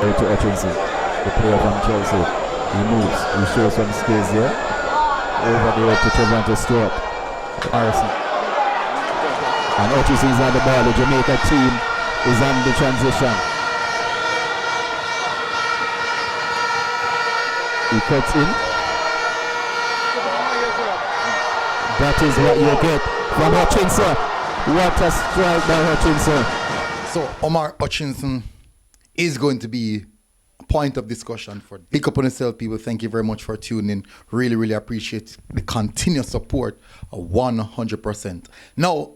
to Hutchinson, the player from Chelsea. He moves, he shows some skills there. Over there to Trevor Stewart. Harrison. And Hutchinson is on the ball. The Jamaica team is on the transition. He cuts in. That is what you get from Hutchinson. What a strike by Hutchinson. So Omari Hutchinson is going to be a point of discussion for Big Up on Yourself, people. Thank you very much for tuning in. Really, really appreciate the continuous support of 100%. Now,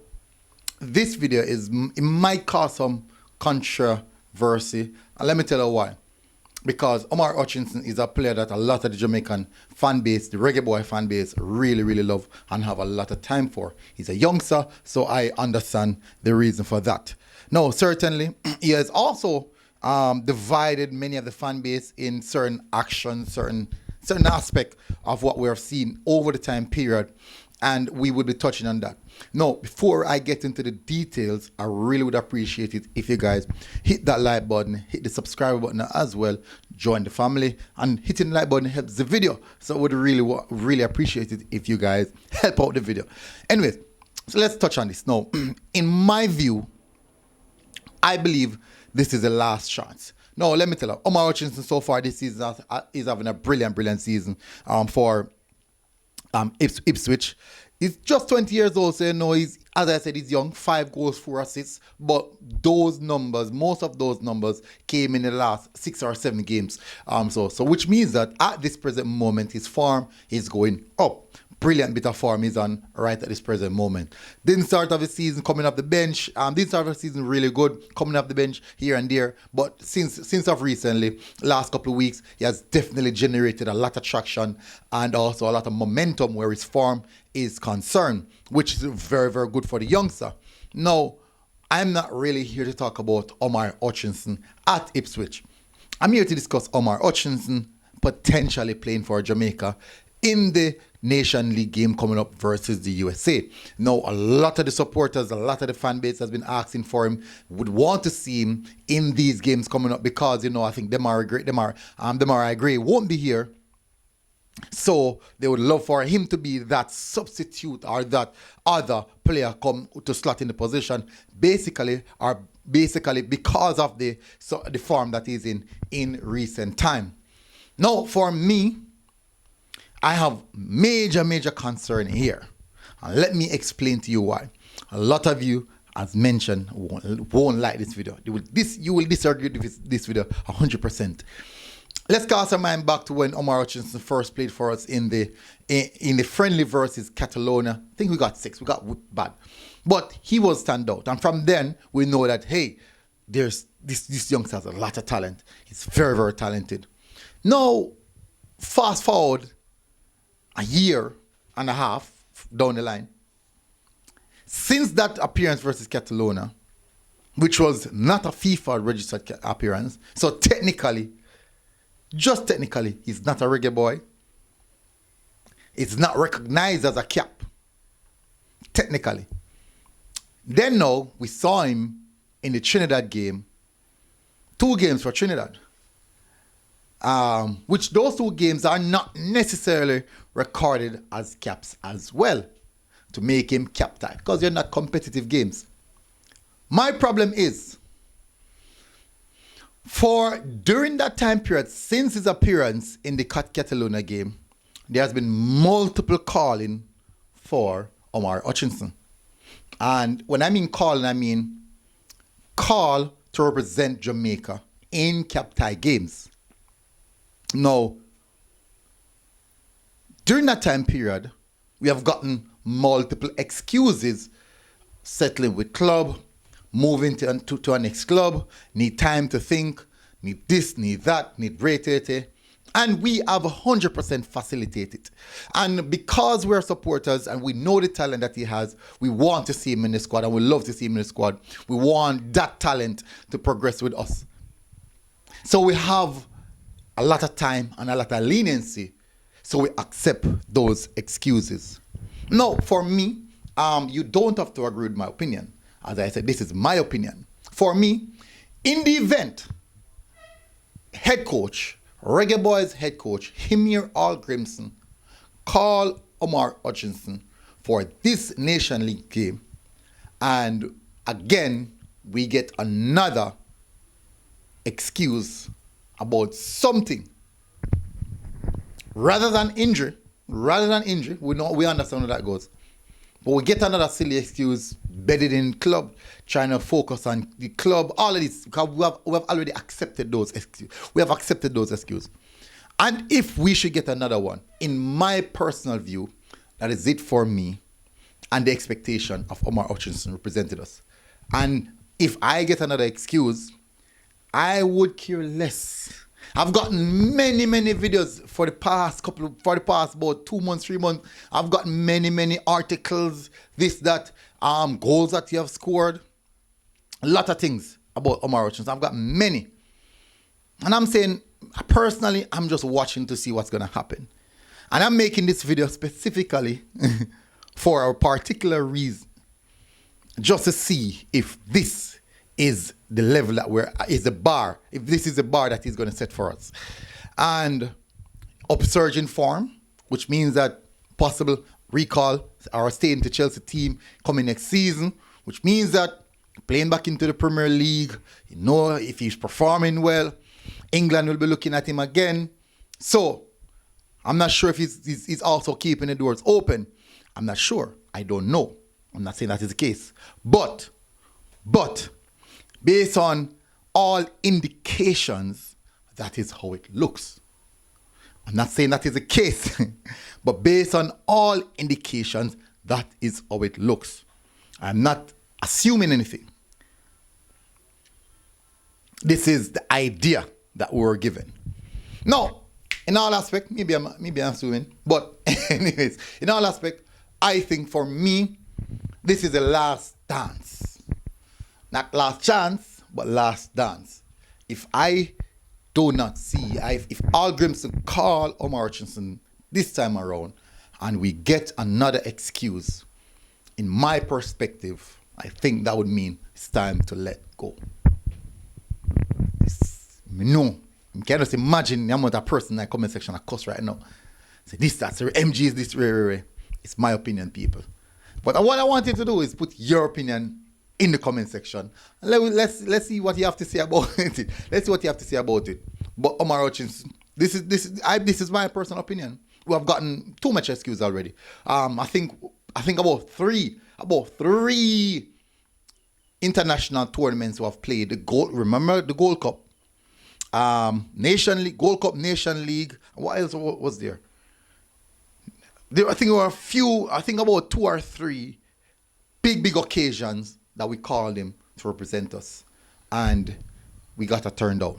this video it might cause some controversy, and let me tell you why. Because Omari Hutchinson is a player that a lot of the Jamaican fan base, the reggae boy fan base, really, really love and have a lot of time for. He's a youngster, so I understand the reason for that. No, certainly, he has also divided many of the fan base in certain actions, certain aspect of what we have seen over the time period, and we would be touching on that. Now, before I get into the details, I really would appreciate it if you guys hit that like button, hit the subscribe button as well, join the family, and hitting the like button helps the video. So I would really appreciate it if you guys help out the video. Anyways, so let's touch on this. Now, in my view, I believe this is the last chance. No, let me tell you, Omari Hutchinson so far this season is having a brilliant season for Ipswich. He's just 20 years old, so you know he's, as I said, he's young. 5 goals, 4 assists. But those numbers, most of those numbers came in the last 6 or 7 games. So which means that at this present moment, his form is going up. Brilliant bit of form he's on right at this present moment. Didn't start off the season coming off the bench. Didn't start off the season really good, coming off the bench here and there. But since of recently, last couple of weeks, he has definitely generated a lot of traction and also a lot of momentum where his form is concerned, which is very, very good for the youngster. Now, I'm not really here to talk about Omari Hutchinson at Ipswich. I'm here to discuss Omari Hutchinson potentially playing for Jamaica in the Nation League game coming up versus the USA. Now, a lot of the supporters, a lot of the fan base has been asking for him, would want to see him in these games coming up because, you know, I think Omari Gray won't be here. So they would love for him to be that substitute or that other player come to slot in the position, basically because of the form that he's in recent time. Now, for me, I have major concern here. And let me explain to you why. A lot of you, as mentioned, won't like this video. You will disagree with this video 100%. Let's cast our mind back to when Omari Hutchinson first played for us in the friendly versus Catalonia. I think we got 6. We got whipped bad. But he was standout. And from then, we know that, hey, there's this youngster has a lot of talent. He's very, very talented. Now, fast forward a year and a half down the line, since that appearance versus Catalonia, which was not a FIFA registered appearance, so just technically, he's not a reggae boy. It's not recognized as a cap, technically. Then now, we saw him in the Trinidad game, 2 games for Trinidad. Which those 2 games are not necessarily recorded as caps as well to make him cap type because they're not competitive games. My problem is during that time period, since his appearance in the Catalonia game, there has been multiple calling for Omari Hutchinson. And when I mean calling, I mean call to represent Jamaica in cap tie games. Now, during that time period, we have gotten multiple excuses. Settling with club, moving to our next club, need time to think, need this, need that, need rate. And we have 100% facilitated. And because we're supporters and we know the talent that he has, we want to see him in the squad and we love to see him in the squad. We want that talent to progress with us. So we have a lot of time and a lot of leniency, so we accept those excuses. Now, for me, you don't have to agree with my opinion. As I said, this is my opinion. For me, in the event head coach, Reggae Boyz head coach, Himir Al Grimson, call Omari Hutchinson for this Nation League game. And again, we get another excuse about something. Rather than injury, we understand how that goes. But we get another silly excuse bedded in club, trying to focus on the club, all of this, because we have already accepted those excuses. We have accepted those excuses. And if we should get another one, in my personal view, that is it for me and the expectation of Omari Hutchinson represented us. And if I get another excuse, I would care less. I've gotten many videos for the past about 2 months, 3 months. I've gotten many articles, this, that, goals that you have scored. A lot of things about Omari Hutchinson. I've got many. And I'm saying, personally, I'm just watching to see what's going to happen. And I'm making this video specifically for a particular reason. Just to see if this is the level that is the bar, if this is the bar that he's going to set for us. And upsurge in form, which means that possible recall or stay in the Chelsea team coming next season, which means that playing back into the Premier League, if he's performing well, England will be looking at him again. So I'm not sure if he's also keeping the doors open. I'm not sure. I don't know. I'm not saying that is the case. But based on all indications, that is how it looks. I'm not saying that is the case, but based on all indications, that is how it looks. I'm not assuming anything. This is the idea that we were given. Now, in all aspects, maybe I'm assuming, but anyways, in all aspects, I think for me, this is the last dance. Not last chance, but last dance. If I do not see, if Al Grimson call Omari Hutchinson this time around and we get another excuse, in my perspective, I think that would mean it's time to let go. No, you can just imagine the amount of person in the comment section that cuss right now. Say this, that, MG is this, rare. It's my opinion, people. But what I want you to do is put your opinion in the comment section. Let's see what you have to say about it. Let's see what you have to say about it. But Omari Hutchinson, this is my personal opinion. We have gotten too much excuse already. I think about three international tournaments we have played. Remember the Gold Cup, Nation League, Gold Cup, Nation League. What else was there? I think there were a few. I think about 2 or 3 big occasions that we called him to represent us, and we got a turn down.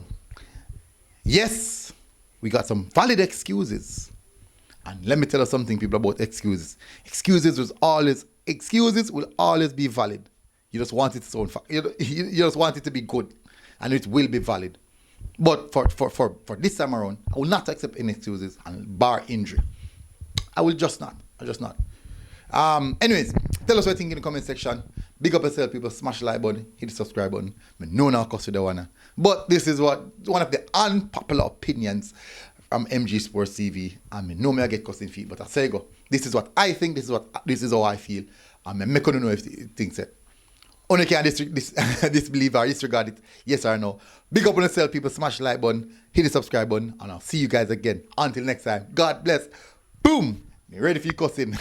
Yes, we got some valid excuses, and let me tell you something, people, about excuses. Excuses will always be valid. You just want it to sound. You just want it to be good, and it will be valid. But for this time around, I will not accept any excuses and bar injury. I will just not. Anyways, tell us what you think in the comment section. Big up yourself, people. Smash the like button, hit the subscribe button. I know now cost you the one. But this is one of the unpopular opinions from MG Sports TV. I know I get cussing feet, but I say go. This is what I think. This is how I feel. I'm not gonna know if you think it. Only can disbelieve or disregard it. Yes or no. Big up on yourself, people. Smash the like button, hit the subscribe button, and I'll see you guys again. Until next time. God bless. Boom. Ready for you cussing.